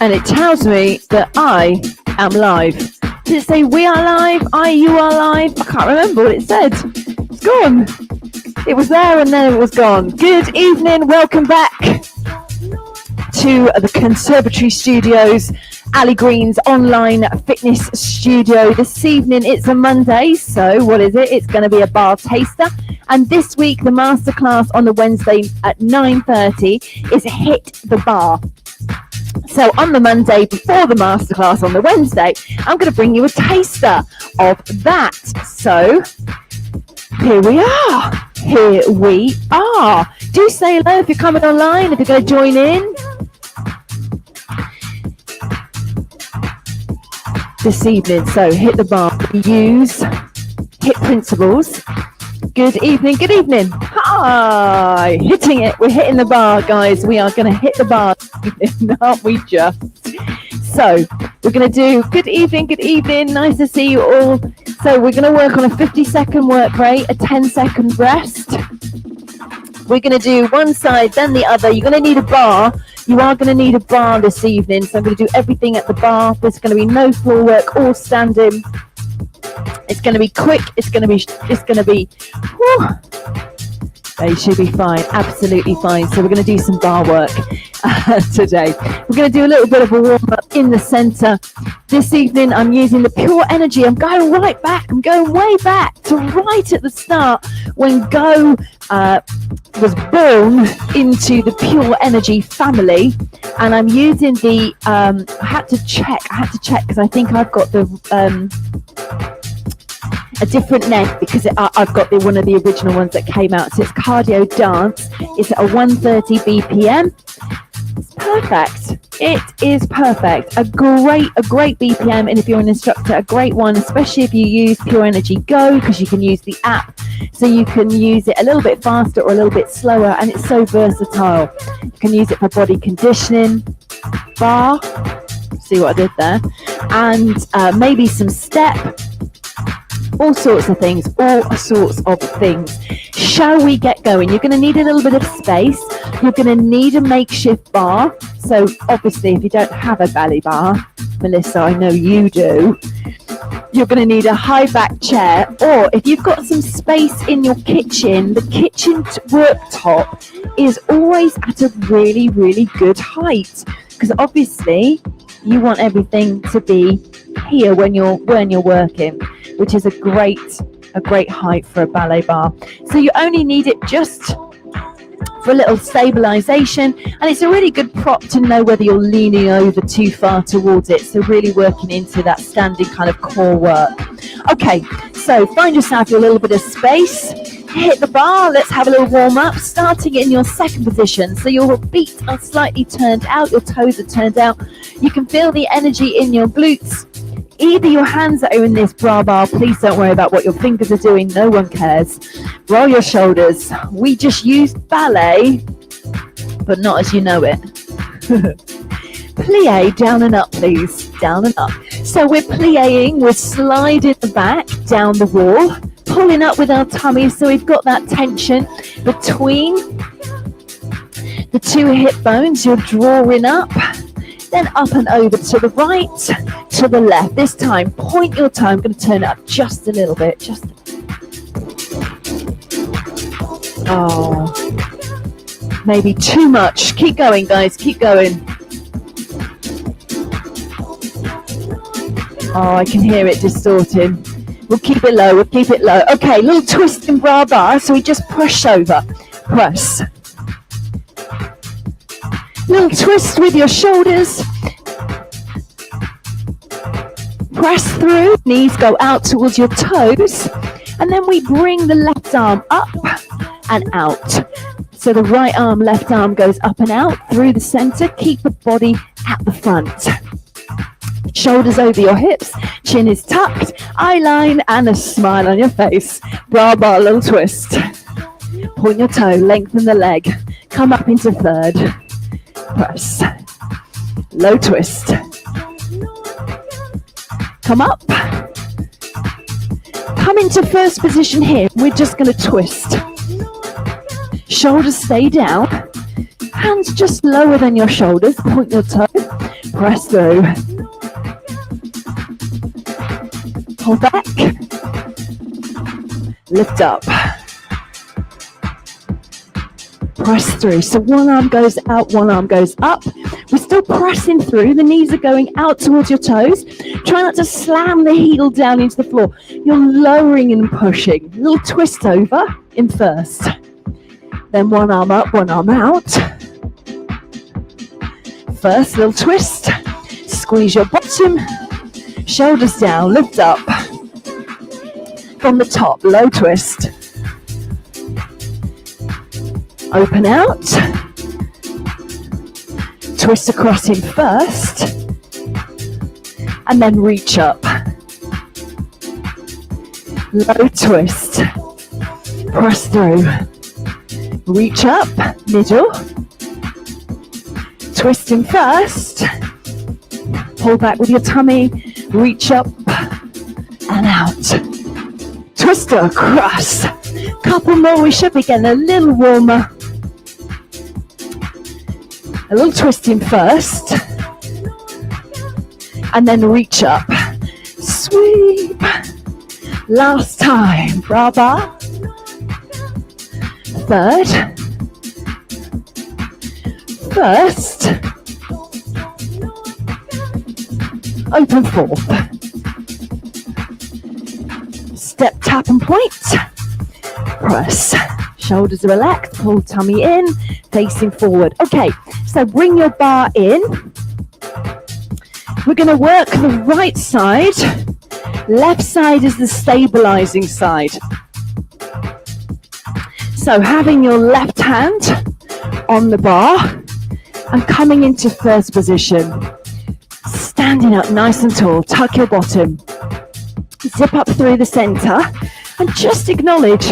and it tells me that I am live. Did it say we are live? You are live? I can't remember what it said. It's gone. It was there and then it was gone. Good evening. Welcome back to the Conservatory Studios, Ali Green's online fitness studio. This evening it's a Monday, so what is it? It's going to be a bar taster. And this week the masterclass on the Wednesday at 9:30 is HIIT the BARre. So on the Monday before the masterclass on the Wednesday, I'm going to bring you a taster of that. So here we are. Here we are. Do say hello if you're coming online, if you're going to join in. This evening, so HIIT the BARre, we use HIIT principles. Good evening, good evening. Hi, hitting it. We're hitting the bar, guys. We are going to hit the bar, aren't we just? So we're going to do good evening, good evening. Nice to see you all. So we're going to work on a 50-second work rate, a 10-second rest. We're going to do one side, then the other. You're going to need a bar. You are going to need a bar this evening. So I'm going to do everything at the bar. There's going to be no floor work or standing. It's going to be quick. It's going to be, whew, they should be fine. Absolutely fine. So we're going to do some bar work today. We're going to do a little bit of a warm up in the center. This evening, I'm using the pure energy. I'm going right back. I'm going way back to right at the start when Go was born into the pure energy family. And I'm using the, I had to check because I think I've got the, a different neck because I've got one of the original ones that came out. So it's cardio dance. It's at a 130 BPM. It's perfect. It is perfect. A great BPM, and if you're an instructor, a great one, especially if you use Pure Energy Go, because you can use the app, so you can use it a little bit faster or a little bit slower, and it's so versatile. You can use it for body conditioning, bar. See what I did there, and maybe some step. All sorts of things. Shall we get going? You're going to need a little bit of space. You're going to need a makeshift bar. So obviously, if you don't have a ballet bar, Melissa, I know you do, you're going to need a high back chair. Or if you've got some space in your kitchen, the kitchen worktop is always at a really, really good height. Because obviously, you want everything to be here when you're working, which is a great height for a ballet bar. So you only need it just for a little stabilization, and it's a really good prop to know whether you're leaning over too far towards it. So really working into that standing kind of core work. Okay, so find yourself a little bit of space. Hit the bar. Let's have a little warm up, starting in your second position. So your feet are slightly turned out, your toes are turned out. You can feel the energy in your glutes. Either your hands are in this bra bar. Please don't worry about what your fingers are doing. No one cares. Roll your shoulders. We just used ballet, but not as you know it. Plie down and up, please. Down and up. So we're plieing. We're sliding the back down the wall, pulling up with our tummy. So we've got that tension between the two hip bones. You're drawing up. Then up and over to the right, to the left. This time, point your toe. I'm going to turn it up just a little bit. Oh, maybe too much. Keep going, guys. Keep going. Oh, I can hear it distorting. We'll keep it low. Okay, little twist in bra bar. So we just push over. Press. Little twist with your shoulders. Press through. Knees go out towards your toes. And then we bring the left arm up and out. So the right arm, left arm goes up and out through the center. Keep the body at the front. Shoulders over your hips. Chin is tucked. Eye line and a smile on your face. Bra bar, little twist. Point your toe. Lengthen the leg. Come up into third. Press. Low twist. Come up. Come into first position here. We're just going to twist. Shoulders stay down. Hands just lower than your shoulders. Point your toe. Press through. Hold back. Lift up. Press through. So one arm goes out, one arm goes up. We're still pressing through. The knees are going out towards your toes. Try not to slam the heel down into the floor. You're lowering and pushing. A little twist over in first. Then one arm up, one arm out. First, little twist. Squeeze your bottom. Shoulders down, lift up. From the top, low twist. Open out. Twist across in first. And then reach up. Low twist. Press through. Reach up, middle. Twist in first. Pull back with your tummy. Reach up and out. Twister across. Couple more. We should be getting a little warmer. A little twisting first. And then reach up. Sweep. Last time. Brava. Third. First. Open fourth. Step, tap and point. Press. Shoulders relaxed. Pull tummy in. Facing forward. Okay, so bring your bar in. We're going to work the right side. Left side is the stabilizing side. So having your left hand on the bar and coming into first position. Standing up nice and tall, tuck your bottom. Zip up through the center and just acknowledge,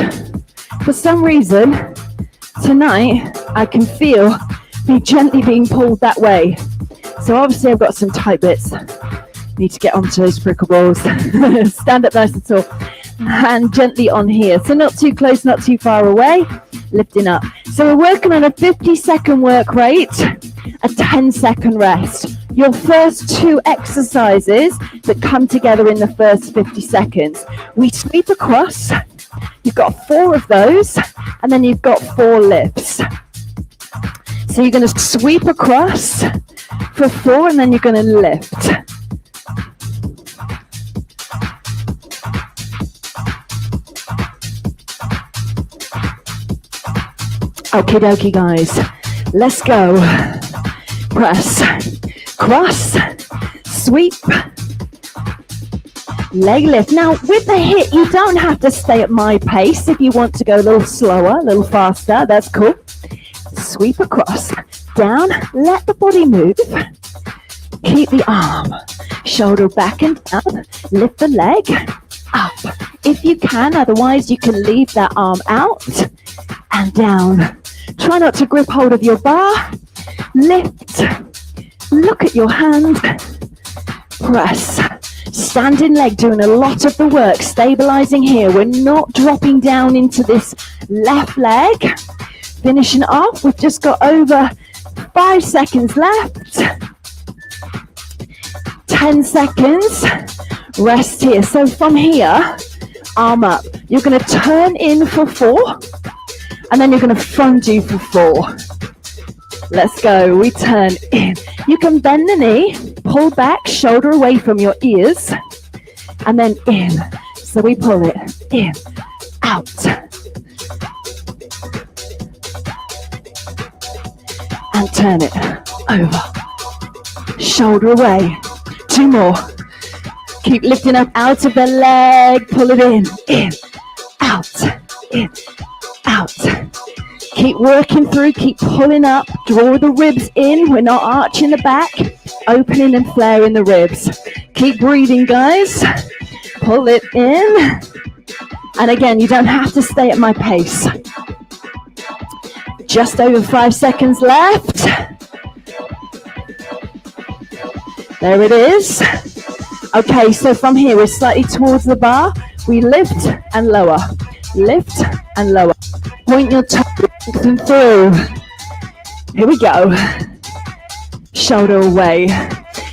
for some reason, tonight I can feel me gently being pulled that way. So obviously I've got some tight bits. Need to get onto those prickle balls. Stand up nice and tall. Hand gently on here. So not too close, not too far away. Lifting up. So we're working on a 50-second work rate, a 10-second rest. Your first two exercises that come together in the first 50 seconds. We sweep across. You've got 4 of those, and then you've got 4 lifts. So you're going to sweep across for 4, and then you're going to lift. Okie dokie, guys. Let's go. Press. Cross, sweep, leg lift. Now with the HIIT, you don't have to stay at my pace. If you want to go a little slower, a little faster, that's cool. Sweep across, down, let the body move. Keep the arm, shoulder back and down, lift the leg up if you can, otherwise you can leave that arm out and down. Try not to grip hold of your bar, lift. Look at your hand, press, standing leg, doing a lot of the work, stabilizing here. We're not dropping down into this left leg. Finishing off, we've just got over 5 seconds left. 10 seconds, rest here. So from here, arm up. You're going to turn in for 4, and then you're going to fondue for 4. Let's go. We turn in. You can bend the knee, pull back, shoulder away from your ears, and then in. So we pull it in, out. And turn it over. Shoulder away. 2 more. Keep lifting up out of the leg. Pull it in, out, in, out. Keep working through, keep pulling up, draw the ribs in. We're not arching the back, opening and flaring the ribs. Keep breathing, guys. Pull it in. And again, you don't have to stay at my pace. Just over 5 seconds left. There it is. Okay, so from here, we're slightly towards the bar. We lift and lower, lift and lower. Point your toes and through. Here we go. Shoulder away.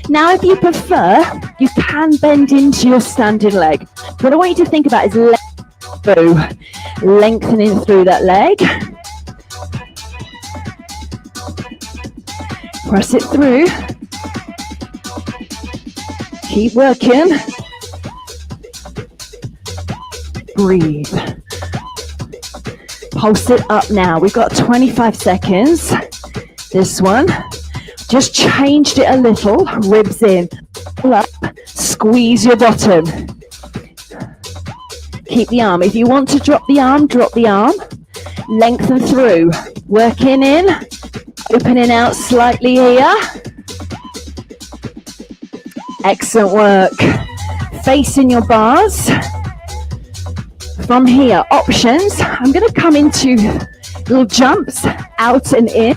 Now, if you prefer, you can bend into your standing leg. What I want you to think about is lengthening through that leg. Press it through. Keep working. Breathe. Pulse it up now. We've got 25 seconds. This one. Just changed it a little. Ribs in. Pull up. Squeeze your bottom. Keep the arm. If you want to drop the arm, drop the arm. Lengthen through. Working in. Opening out slightly here. Excellent work. Facing your bars. From here, options. I'm going to come into little jumps out and in.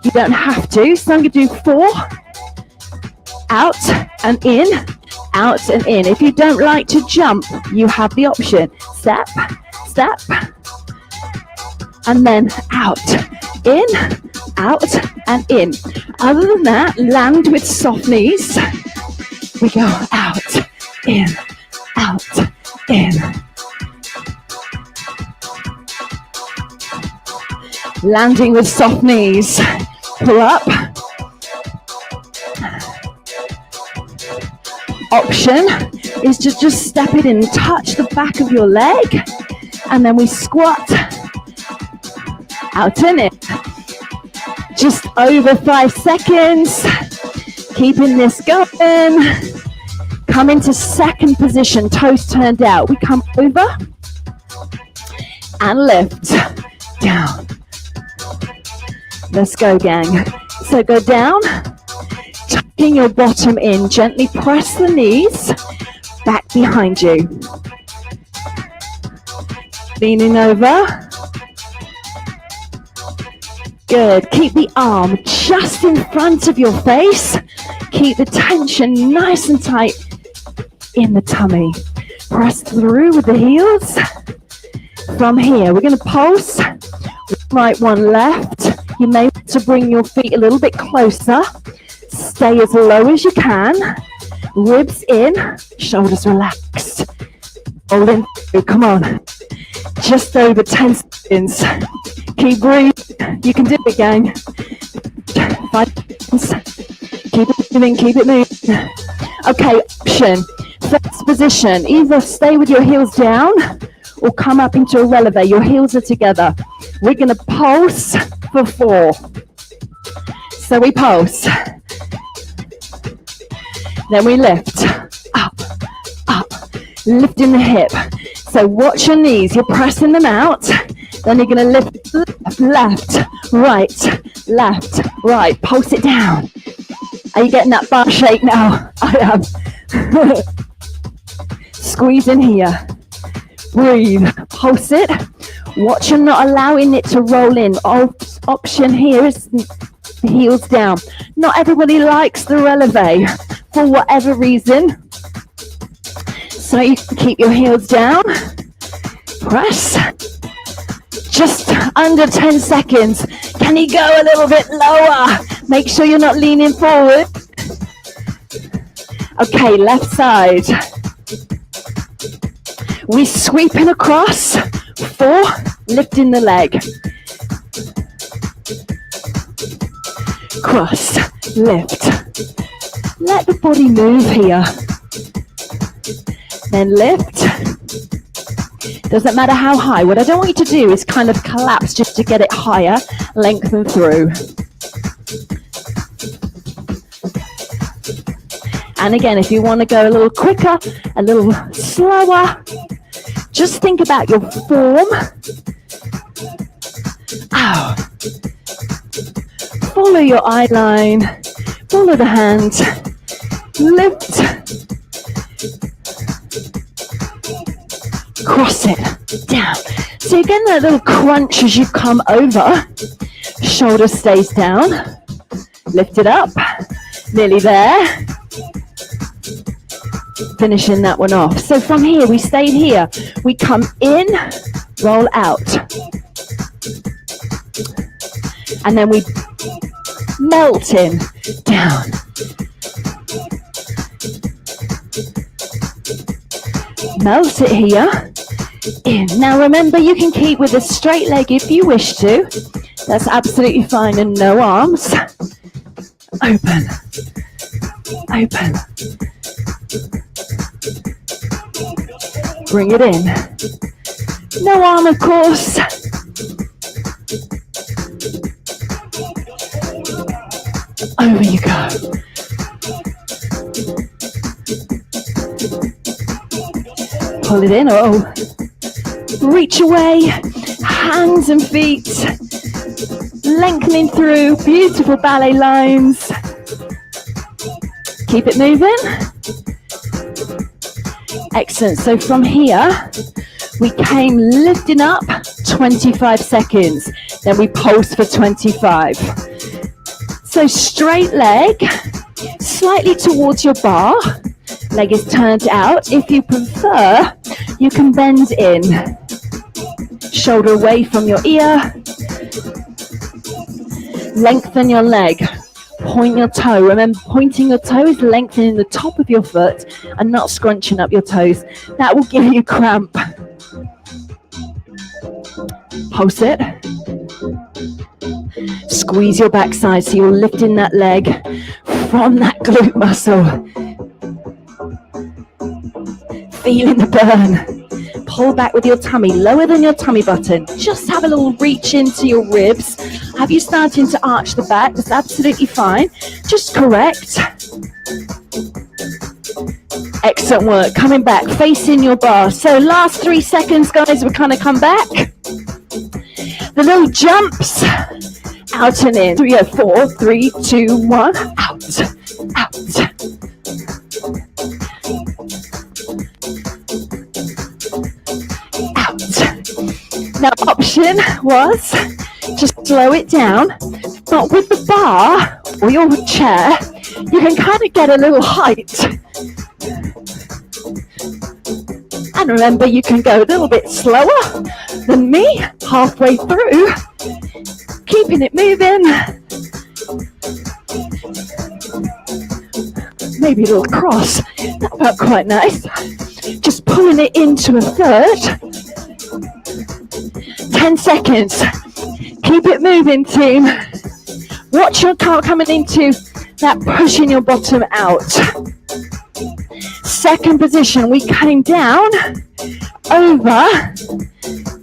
You don't have to. So I'm going to do 4. Out and in. Out and in. If you don't like to jump, you have the option. Step, step, and then out. In, out, and in. Other than that, land with soft knees. We go out, in, out, in. Landing with soft knees. Pull up. Option is to just step it in, touch the back of your leg, and then we squat out and in. Just over 5 seconds. Keeping this going. Come into second position, toes turned out. We come over and lift. Down. Let's go, gang. So go down, tucking your bottom in. Gently press the knees back behind you. Leaning over. Good. Keep the arm just in front of your face. Keep the tension nice and tight in the tummy. Press through with the heels. From here, we're going to pulse. Right, one left. You may want to bring your feet a little bit closer. Stay as low as you can. Ribs in, shoulders relaxed. Rolling through, come on. Just over 10 seconds. Keep breathing. You can do it, gang. 5 seconds. Keep it moving, keep it moving. Okay, option. First position. Either stay with your heels down or come up into a releve. Your heels are together. We're going to pulse for 4. So we pulse. Then we lift. Up, up. Lifting the hip. So watch your knees. You're pressing them out. Then you're going to lift left, right, left, right. Pulse it down. Are you getting that bar shake now? I am. Squeeze in here. Breathe. Pulse it. Watch you're not allowing it to roll in. Option here is heels down. Not everybody likes the releve for whatever reason. So you can keep your heels down. Press. Just under 10 seconds. Can you go a little bit lower? Make sure you're not leaning forward. Okay, left side. We sweeping across. 4, lifting the leg. Cross, lift. Let the body move here. Then lift. Doesn't matter how high. What I don't want you to do is kind of collapse just to get it higher. Lengthen through. And again, if you want to go a little quicker, a little slower, just think about your form. Ow. Follow your eye line. Follow the hand. Lift. Cross it down. So you're getting that little crunch as you come over. Shoulder stays down. Lift it up. Nearly there. Finishing that one off. So from here, we stayed here. We come in, roll out. And then we melt in, down. Melt it here. In. Now remember, you can keep with a straight leg if you wish to. That's absolutely fine, and no arms. Open. Open. Bring it in. No arm, of course. Over you go. Pull it in. Oh. Reach away. Hands and feet. Lengthening through. Beautiful ballet lines. Keep it moving. Excellent. So from here, we came lifting up 25 seconds. Then we pulse for 25. So straight leg, slightly towards your bar. Leg is turned out. If you prefer, you can bend in. Shoulder away from your ear. Lengthen your leg. Point your toe. Remember, pointing your toe is lengthening the top of your foot and not scrunching up your toes. That will give you cramp. Pulse it. Squeeze your backside so you're lifting that leg from that glute muscle. Feeling the burn. Pull back with your tummy, lower than your tummy button. Just have a little reach into your ribs. Have you starting to arch the back? That's absolutely fine. Just correct. Excellent work. Coming back, facing your bar. So last 3 seconds, guys, we kind of come back. The little jumps. Out and in. 3, 4, 3, 2, 1. Out. Out. Out. Now, option was just slow it down. But with the bar or your chair, you can kind of get a little height. And remember, you can go a little bit slower than me, halfway through. Keeping it moving. Maybe a little cross. That felt quite nice. Just pulling it into a third. 10 seconds. Keep it moving, team. Watch your car coming into that, pushing your bottom out. Second position, we came down, over,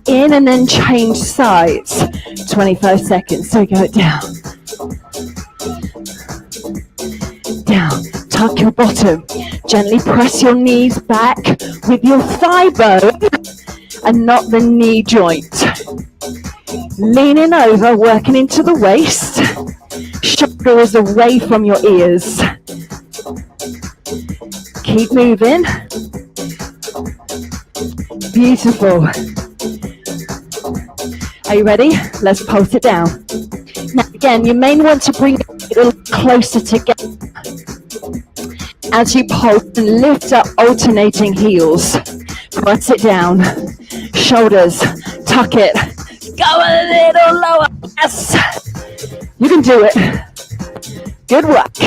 in, and then change sides. 25 seconds, so go down. Down, tuck your bottom. Gently press your knees back with your thigh bone and not the knee joint. Leaning over, working into the waist. Shoulders away from your ears. Keep moving. Beautiful. Are you ready? Let's pulse it down. Now again, you may want to bring it a little closer together as you pulse and lift up, alternating heels. Press it down. Shoulders, tuck it. Go a little lower. Yes. You can do it. Good work.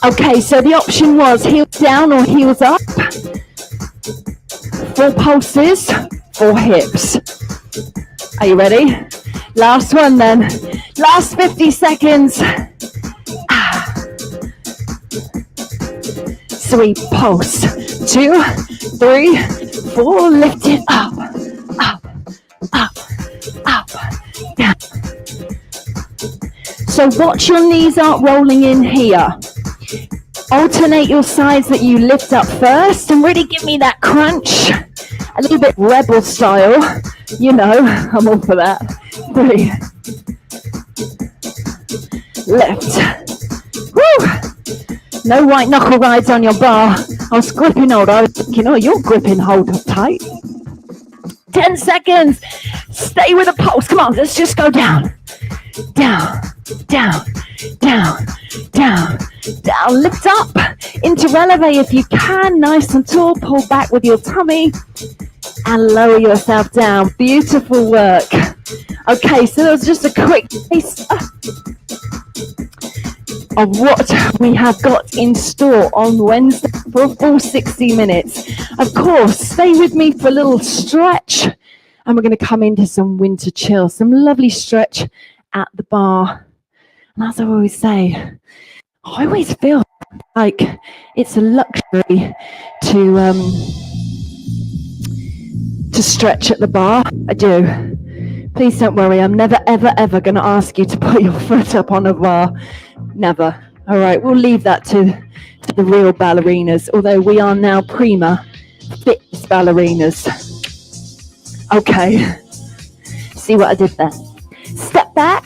Okay, so the option was heels down or heels up. 4 pulses, 4 hips. Are you ready? Last one then. Last 50 seconds. Sweet pulse. 2, 3, 4. Lift it up, up, up, up, down. So watch your knees aren't rolling in here. Alternate your sides that you lift up first and really give me that crunch. A little bit rebel style. You know, I'm all for that. 3. Lift. Woo! No white knuckle rides on your bar. I was gripping hold. I was thinking, oh, you're gripping hold tight. 10 seconds. Stay with the pulse. Come on, let's just go down. Down, down, down, down, down. Lift up into releve if you can. Nice and tall. Pull back with your tummy and lower yourself down. Beautiful work. Okay, so that was just a quick taste of what we have got in store on Wednesday. for a full 60 minutes. Of course, stay with me for a little stretch, and we're going to come into some winter chill, some lovely stretch at the bar. And as I always say, I always feel like it's a luxury to stretch at the bar. I do. Please don't worry, I'm never, ever, ever going to ask you to put your foot up on a bar. Never. All right, we'll leave that to the real ballerinas, although we are now Prima fitness ballerinas. Okay. See what I did there? Step back.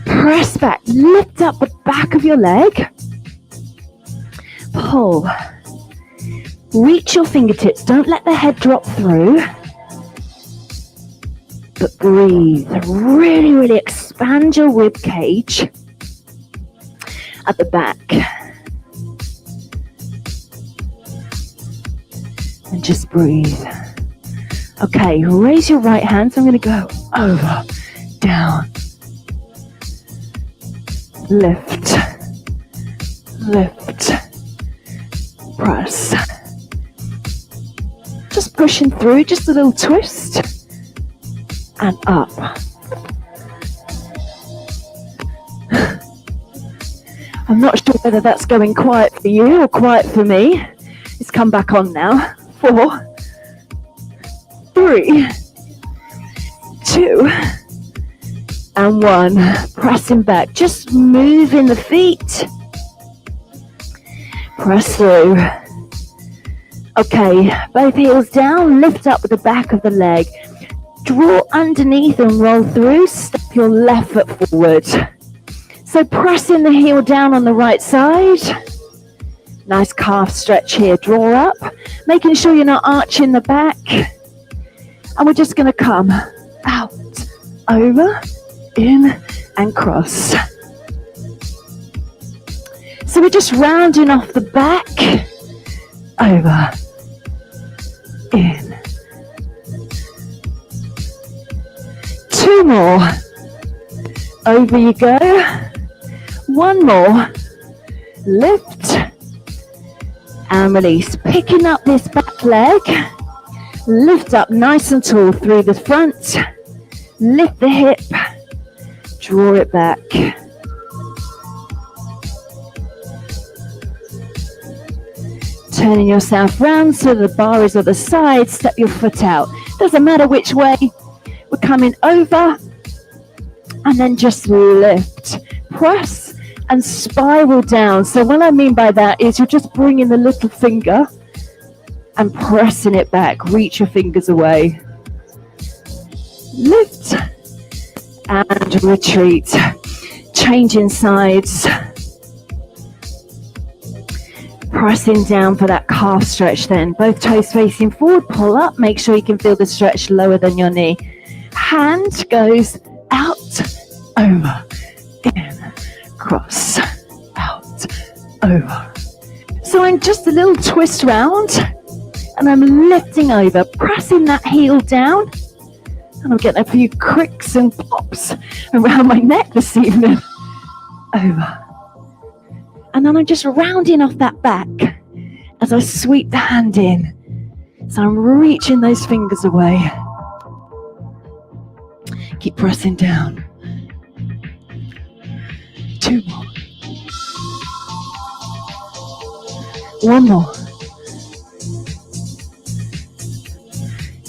Press back. Lift up the back of your leg. Pull. Reach your fingertips. Don't let the head drop through. But breathe. Really, really expand your rib cage at the back. And just breathe. Okay, raise your right hand. So I'm going to go over, down, lift, lift, press. Just pushing through, just a little twist, and up. I'm not sure whether that's going quiet for you or quiet for me. It's come back on now. 4, 3, 2, and 1. Pressing back, just moving the feet. Press through. Okay, both heels down, lift up with the back of the leg. Draw underneath and roll through. Step your left foot forward. So pressing the heel down on the right side. Nice calf stretch here. Draw up, making sure you're not arching the back. And we're just going to come out, over, in, and cross. So we're just rounding off the back, over, in. 2 more. Over you go. 1 more. Lift and release. Picking up this back leg. Lift up nice and tall through the front. Lift the hip. Draw it back. Turning yourself round so the bar is on the side. Step your foot out. Doesn't matter which way. We're coming over. And then just lift. Press and spiral down. So what I mean by that is you're just bringing the little finger and pressing it back. Reach your fingers away. Lift and retreat. Changing sides. Pressing down for that calf stretch then. Both toes facing forward. Pull up. Make sure you can feel the stretch lower than your knee. Hand goes out, over, in, cross, out, over. So I'm just a little twist round and I'm lifting over, pressing that heel down. And I'm getting a few cricks and pops around my neck this evening. Over. And then I'm just rounding off that back as I sweep the hand in. So I'm reaching those fingers away. Keep pressing down. 2 more. 1 more.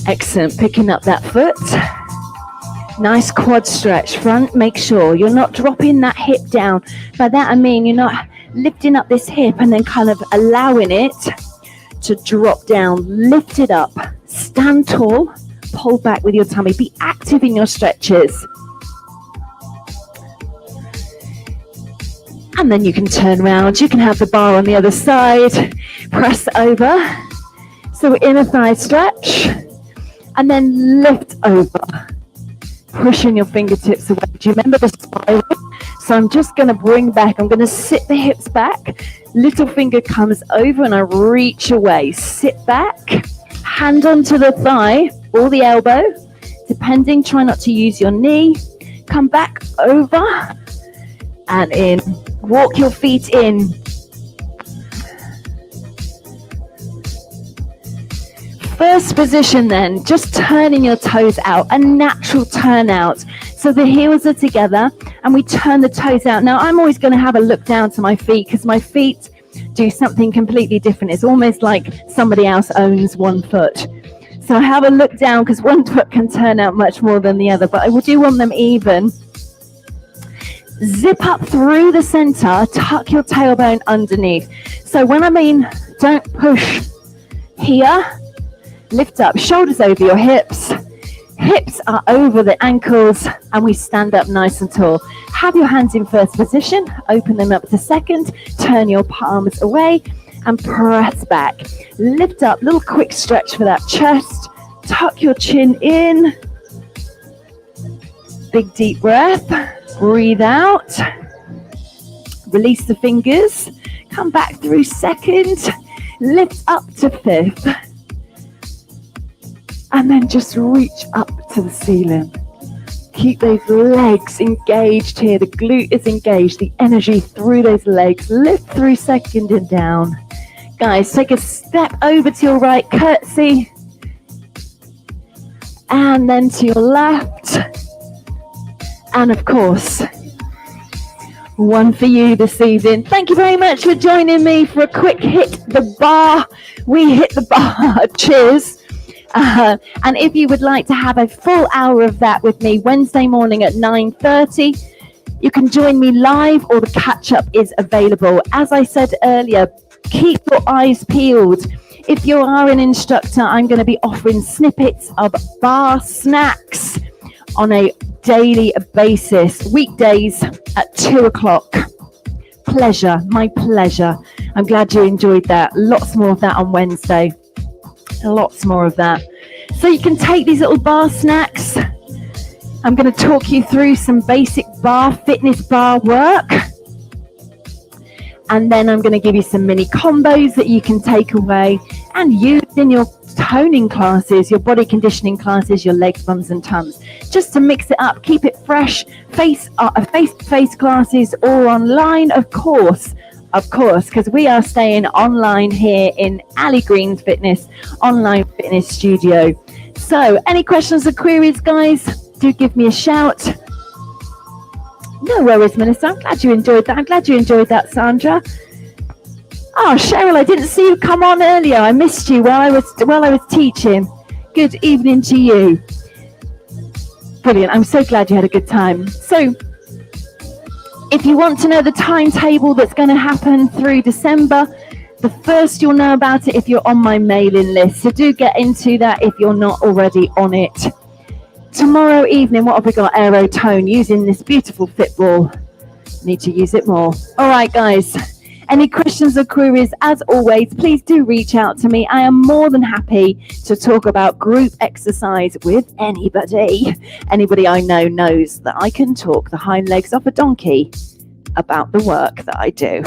Excellent. Picking up that foot. Nice quad stretch. Front, make sure you're not dropping that hip down. By that I mean you're not lifting up this hip and then kind of allowing it to drop down. Lift it up. Stand tall. Pull back with your tummy. Be active in your stretches. And then you can turn around. You can have the bar on the other side. Press over. So inner thigh stretch. And then lift over. Pushing your fingertips away. Do you remember the spiral? So I'm just going to bring back. I'm going to sit the hips back. Little finger comes over and I reach away. Sit back. Hand onto the thigh or the elbow. Depending, try not to use your knee. Come back over and in. Walk your feet in. first position then, just turning your toes out, a natural turn out. So the heels are together and we turn the toes out. Now I'm always going to have a look down to my feet because my feet do something completely different. It's almost like somebody else owns one foot. So have a look down because one foot can turn out much more than the other, but I do want them even. Zip up through the center, tuck your tailbone underneath. So when I mean don't push here, lift up, shoulders over your hips. Hips are over the ankles and we stand up nice and tall. Have your hands in first position, open them up to second, turn your palms away and press back. Lift up, little quick stretch for that chest. Tuck your chin in. Big deep breath. Breathe out. Release the fingers. Come back through second. Lift up to fifth. And then just reach up to the ceiling. Keep those legs engaged here. The glute is engaged. The energy through those legs. Lift through second and down. Guys, take a step over to your right, curtsy. And then to your left. And of course, one for you this evening. Thank you very much for joining me for a quick hit the bar. We hit the bar. Cheers. And if you would like to have a full hour of that with me Wednesday morning at 9:30, you can join me live or the catch-up is available. As I said earlier, keep your eyes peeled. If you are an instructor, I'm going to be offering snippets of Barre Snacks on a daily basis, weekdays at 2 o'clock. Pleasure, my pleasure. I'm glad you enjoyed that. Lots more of that on Wednesday. Lots more of that. So you can take these little bar snacks. I'm going to talk you through some basic bar fitness bar work. And then I'm going to give you some mini combos that you can take away and use in your toning classes, your body conditioning classes, your legs, bums and tums. Just to mix it up, keep it fresh, face-to-face classes or online, of course, because we are staying online here in Ali Green's Fitness Online Fitness Studio. So any questions or queries, guys, do give me a shout. No worries, Melissa. I'm glad you enjoyed that. I'm glad you enjoyed that, Sandra. Oh, Cheryl, I didn't see you come on earlier. I missed you while I was teaching. Good evening to you. Brilliant. I'm so glad you had a good time. So if you want to know the timetable that's going to happen through December, the first you'll know about it if you're on my mailing list. So do get into that if you're not already on it. Tomorrow evening, what have we got? Aero tone, using this beautiful fit ball. Need to use it more. All right, guys. Any questions or queries, as always, please do reach out to me. I am more than happy to talk about group exercise with anybody. Anybody I know knows that I can talk the hind legs off a donkey about the work that I do.